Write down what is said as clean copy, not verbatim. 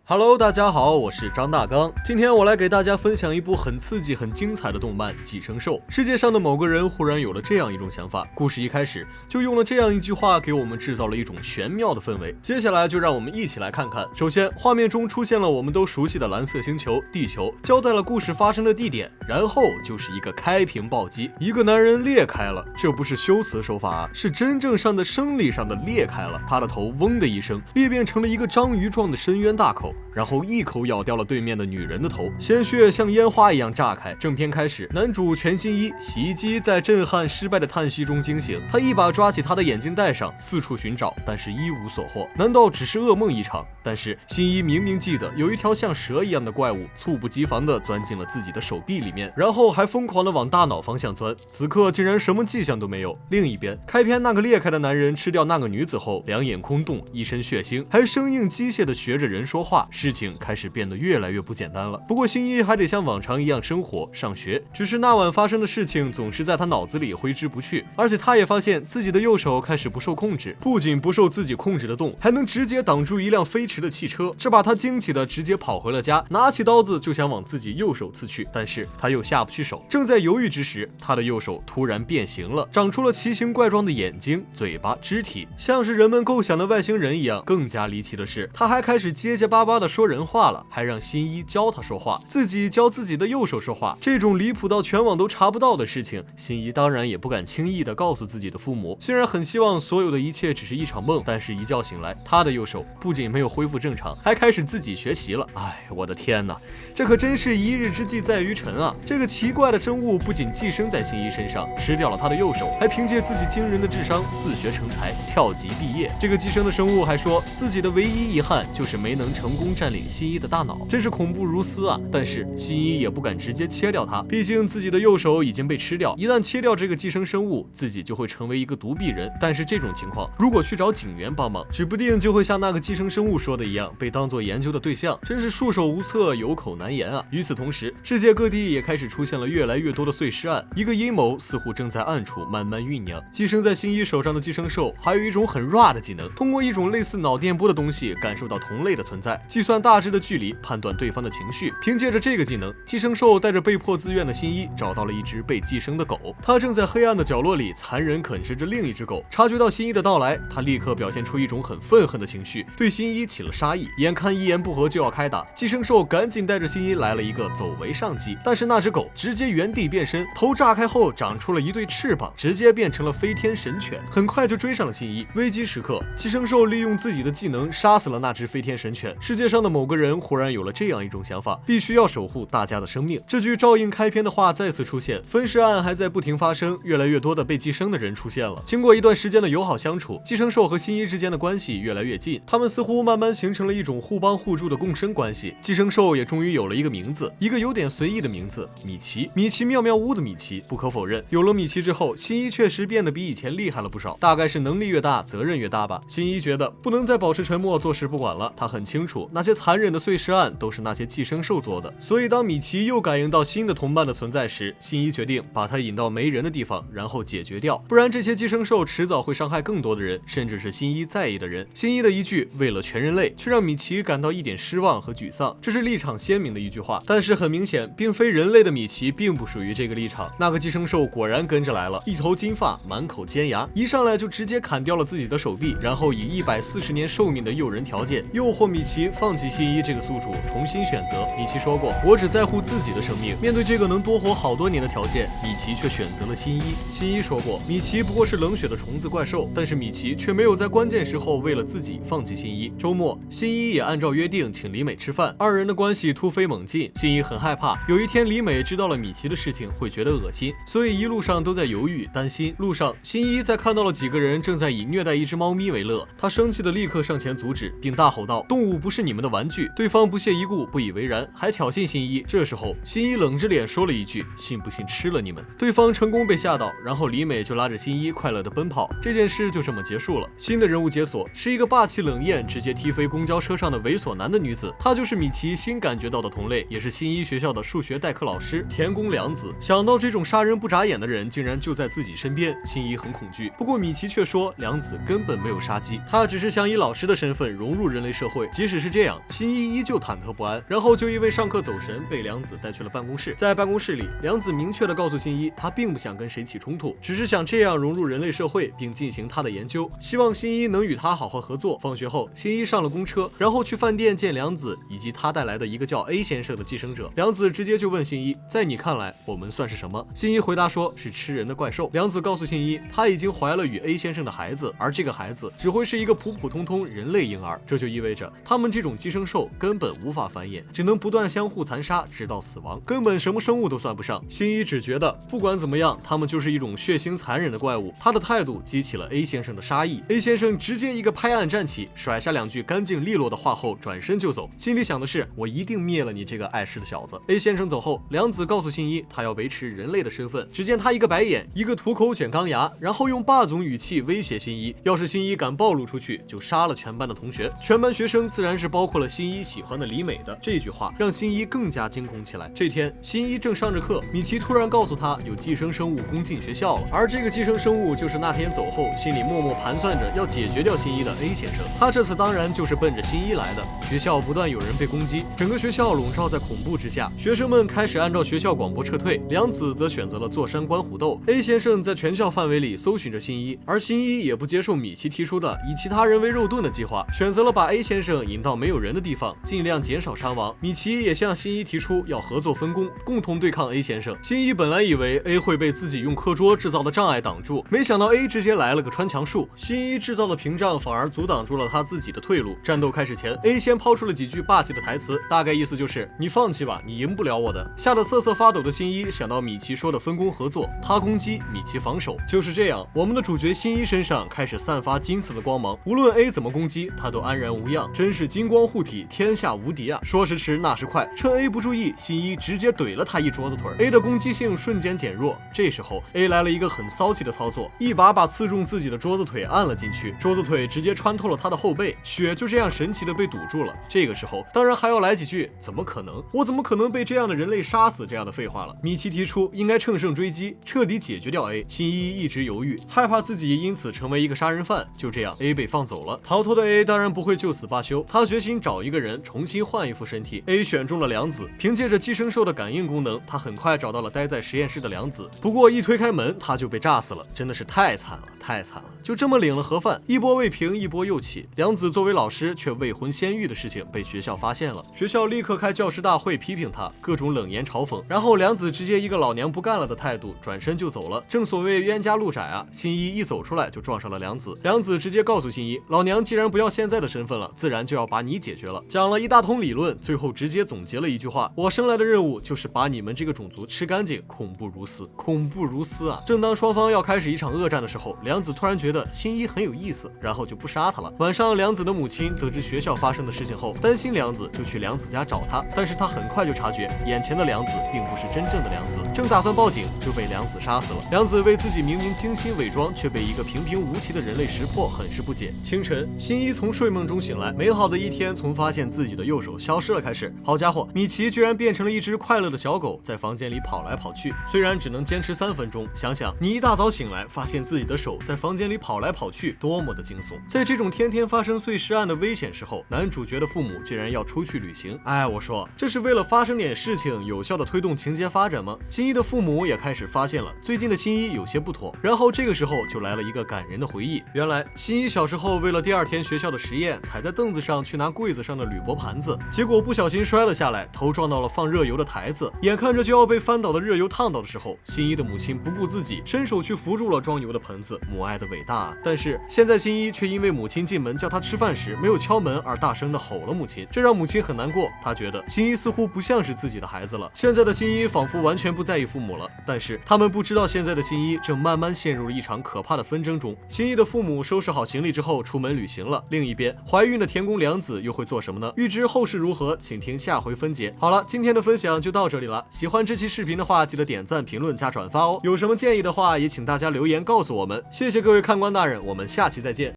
Hello， 大家好，我是张大刚。今天我来给大家分享一部很刺激、很精彩的动漫《寄生兽》。世界上的某个人忽然有了这样一种想法，故事一开始就用了这样一句话给我们制造了一种玄妙的氛围。接下来就让我们一起来看看。首先，画面中出现了我们都熟悉的蓝色星球地球，交代了故事发生的地点，然后就是一个开屏暴击，一个男人裂开了，这不是修辞手法啊，是真正上的生理上的裂开了，他的头嗡的一声裂变成了一个章鱼状的深渊大口。然后一口咬掉了对面的女人的头，鲜血像烟花一样炸开。正片开始，男主全新一洗衣机在震撼失败的叹息中惊醒，他一把抓起他的眼镜戴上，四处寻找，但是一无所获。难道只是噩梦一场？但是新一明明记得有一条像蛇一样的怪物猝不及防地钻进了自己的手臂里面，然后还疯狂地往大脑方向钻，此刻竟然什么迹象都没有。另一边，开篇那个裂开的男人吃掉那个女子后，两眼空洞，一身血腥，还生硬机械地学着人说话，事情开始变得越来越不简单了。不过新一还得像往常一样生活上学，只是那晚发生的事情总是在他脑子里挥之不去，而且他也发现自己的右手开始不受控制，不仅不受自己控制的动，还能直接挡住一辆飞驰的汽车，这把他惊奇的直接跑回了家，拿起刀子就想往自己右手刺去，但是他又下不去手。正在犹豫之时，他的右手突然变形了，长出了奇形怪状的眼睛、嘴巴、肢体，像是人们构想的外星人一样。更加离奇的是，他还开始结结巴巴的说人话了，还让新一教他说话，自己教自己的右手说话。这种离谱到全网都查不到的事情，新一当然也不敢轻易的告诉自己的父母。虽然很希望所有的一切只是一场梦，但是一觉醒来，他的右手不仅没有恢复正常，还开始自己学习了。哎，我的天哪，这可真是一日之计在于晨啊！这个奇怪的生物不仅寄生在新一身上，吃掉了他的右手，还凭借自己惊人的智商自学成才，跳级毕业。这个寄生的生物还说自己的唯一遗憾就是没能成功占领新一的大脑，真是恐怖如斯啊！但是新一也不敢直接切掉它，毕竟自己的右手已经被吃掉，一旦切掉这个寄生生物，自己就会成为一个独臂人。但是这种情况，如果去找警员帮忙，指不定就会像那个寄生生物说的一样，被当作研究的对象，真是束手无策，有口难言啊！与此同时，世界各地也开始出现了越来越多的碎尸案，一个阴谋似乎正在暗处慢慢酝酿。寄生在新一手上的寄生兽还有一种很 raw 的技能，通过一种类似脑电波的东西感受到同类的存在，计算大致的距离，判断对方的情绪。凭借着这个技能，寄生兽带着被迫自愿的新一找到了一只被寄生的狗，它正在黑暗的角落里残忍啃食着另一只狗。察觉到新一的到来，它立刻表现出一种很愤恨的情绪，对新一起了杀意。眼看一言不合就要开打，寄生兽赶紧带着新一来了一个走为上计，但是那只狗直接原地变身，头炸开后长出了一对翅膀，直接变成了飞天神犬，很快就追上了新一。危机时刻，寄生兽利用自己的技能杀死了那只飞天神犬。世界上的某个人忽然有了这样一种想法，必须要守护大家的生命。这句照应开篇的话再次出现，分尸案还在不停发生，越来越多的被寄生的人出现了。经过一段时间的友好相处，寄生兽和新一之间的关系越来越近，他们似乎慢慢形成了一种互帮互助的共生关系。寄生兽也终于有了一个名字，一个有点随意的名字，米奇。米奇妙妙屋的米奇。不可否认，有了米奇之后，新一确实变得比以前厉害了不少，大概是能力越大责任越大吧。新一觉得不能再保持沉默坐视不管了，他很清楚那些残忍的碎尸案都是那些寄生兽做的，所以当米奇又感应到新的同伴的存在时，新一决定把他引到没人的地方，然后解决掉，不然这些寄生兽迟早会伤害更多的人，甚至是新一在意的人。新一的一句为了全人类，却让米奇感到一点失望和沮丧，这是立场鲜明的一句话。但是很明显，并非人类的米奇并不属于这个立场。那个寄生兽果然跟着来了，一头金发，满口尖牙，一上来就直接砍掉了自己的手臂，然后以140年寿命的诱人条件诱惑米奇放弃新一这个宿主，重新选择。米奇说过，我只在乎自己的生命。面对这个能多活好多年的条件，米奇却选择了新一。新一说过，米奇不过是冷血的虫子怪兽，但是米奇却没有在关键时候为了自己放弃新一。周末，新一也按照约定请李美吃饭，二人的关系突飞猛进。新一很害怕，有一天李美知道了米奇的事情会觉得恶心，所以一路上都在犹豫担心。路上，新一在看到了几个人正在以虐待一只猫咪为乐，他生气的立刻上前阻止，并大吼道：“动物不是你们的玩具！”对方不屑一顾，不以为然，还挑衅新一。这时候，新一冷着脸说了一句：“信不信吃了你们？”对方成功被吓到，然后李美就拉着新一快乐的奔跑。这件事就这么结束了。新的人物解锁是一个霸气冷艳、直接踢飞公交车上的猥琐男的女子，她就是米奇新感觉到的同类，也是新一学校的数学代课老师田宫凉子。想到这种杀人不眨眼的人竟然就在自己身边，新一很恐惧。不过米奇却说，凉子根本没有杀机，他只是想以老师的身份融入人类社会。即使是这样，响，新一依旧忐忑不安，然后就因为上课走神被良子带去了办公室。在办公室里，良子明确地告诉新一，他并不想跟谁起冲突，只是想这样融入人类社会并进行他的研究，希望新一能与他好好合作。放学后，新一上了公车，然后去饭店见良子以及他带来的一个叫 A 先生的寄生者。良子直接就问新一，在你看来我们算是什么？新一回答说是吃人的怪兽。良子告诉新一，他已经怀了与 A 先生的孩子，而这个孩子只会是一个普普通通人类婴儿，这就意味着他们这种寄生兽根本无法繁衍，只能不断相互残杀直到死亡，根本什么生物都算不上。新一只觉得不管怎么样，他们就是一种血腥残忍的怪物。他的态度激起了 A 先生的杀意， A 先生直接一个拍案站起，甩下2句干净利落的话后转身就走，心里想的是我一定灭了你这个碍事的小子。 A 先生走后，良子告诉新一他要维持人类的身份，只见他一个白眼，一个吐口卷钢牙，然后用霸总语气威胁新一，要是新一敢暴露出去，就杀了全班的同学。全班学生自然是包括了新一喜欢的李美的。这句话让新一更加惊恐起来。这天，新一正上着课，米奇突然告诉他有寄生生物攻进学校了，而这个寄生生物就是那天走后心里默默盘算着要解决掉新一的 A 先生。他这次当然就是奔着新一来的。学校不断有人被攻击，整个学校笼罩在恐怖之下，学生们开始按照学校广播撤退，良子则选择了坐山观虎斗。 A 先生在全校范围里搜寻着新一，而新一也不接受米奇提出的以其他人为肉盾的计划，选择了把 A 先生引到没有人的地方，尽量减少伤亡。米奇也向新一提出要合作分工，共同对抗 A 先生。新一本来以为 A 会被自己用课桌制造的障碍挡住，没想到 A 直接来了个穿墙术，新一制造的屏障反而阻挡住了他自己的退路。战斗开始前， A 先抛出了几句霸气的台词，大概意思就是你放弃吧，你赢不了我的。吓得瑟瑟发抖的新一想到米奇说的分工合作，他攻击，米奇防守。就是这样，我们的主角新一身上开始散发金色的光芒，无论 A 怎么攻击，他都安然无恙，真是金光护体，天下无敌啊！说时迟，那时快，趁 A 不注意，新一直接怼了他一桌子腿 ，A 的攻击性瞬间减弱。这时候 A 来了一个很骚气的操作，一把刺中自己的桌子腿按了进去，桌子腿直接穿透了他的后背，血就这样神奇的被堵住了。这个时候当然还要来几句怎么可能，我怎么可能被这样的人类杀死这样的废话了。米奇提出应该乘胜追击，彻底解决掉 A。 新一一直犹豫，害怕自己因此成为一个杀人犯。就这样 A 被放走了，逃脱的 A 当然不会就此罢休，他决心找一个人重新换一副身体。 A 选中了良子，凭借着寄生兽的感应功能，他很快找到了待在实验室的良子，不过一推开门他就被炸死了，真的是太惨了太惨了。就这么领了盒饭，一波未平一波又起，良子作为老师却未婚先育的事情被学校发现了，学校立刻开教师大会批评他，各种冷言嘲讽，然后良子直接一个老娘不干了的态度转身就走了。正所谓冤家路窄啊，新一一走出来就撞上了良子，良子直接告诉新一，老娘既然不要现在的身份了，自然就要把你解决了，讲了一大通理论，最后直接总结了一句话，我生来的任务就是把你们这个种族吃干净，恐怖如斯，恐怖如斯啊！正当双方要开始一场恶战的时候，良子突然觉得新一很有意思，然后就不杀他了。晚上，良子的母亲得知学校发生的事情后，担心良子，就去良子家找他，但是他很快就察觉眼前的良子并不是真正的良子，正打算报警就被良子杀死了。良子为自己明明精心伪装，却被一个平平无奇的人类识破，很是不解。清晨，新一从睡梦中醒来，美好的一天从发现自己的右手消失了开始。好家伙，米奇居然变成了一只快乐的小狗，在房间里跑来跑去，虽然只能坚持3分钟，想想你一大早醒来发现自己的手在房间里跑来跑去，多么的惊悚。在这种天天发生碎尸案的危险时候，男主角的父母竟然要出去旅行，我说这是为了发生点事情，有效的推动情节发展吗？新一的父母也开始发现了最近的新一有些不妥，然后这个时候就来了一个感人的回忆。原来新一小时候为了第2天学校的实验，踩在凳子上去拿柜子上的铝箔盘子，结果不小心摔了下来，头撞到了放热油的台子，眼看着就要被翻倒的热油烫到的时候，新一的母亲不顾自己，伸手去扶住了装油的盆子，母爱的伟大啊！但是现在新一却因为母亲进门叫他吃饭时没有敲门而大声的吼了母亲，这让母亲很难过。她觉得新一似乎不像是自己的孩子了，现在的新一仿佛完全不在意父母了。但是他们不知道，现在的新一正慢慢陷入了一场可怕的纷争中。新一的父母收拾好行李之后出门旅行了，另一边怀孕的田宫良子又会做什么呢？预知后事如何，请听下回分解。好了，今天的分享就到这里了，喜欢这期视频的话，记得点赞、评论加转发哦。有什么建议的话，也请大家留言告诉我们。谢谢各位看官大人，我们下期再见。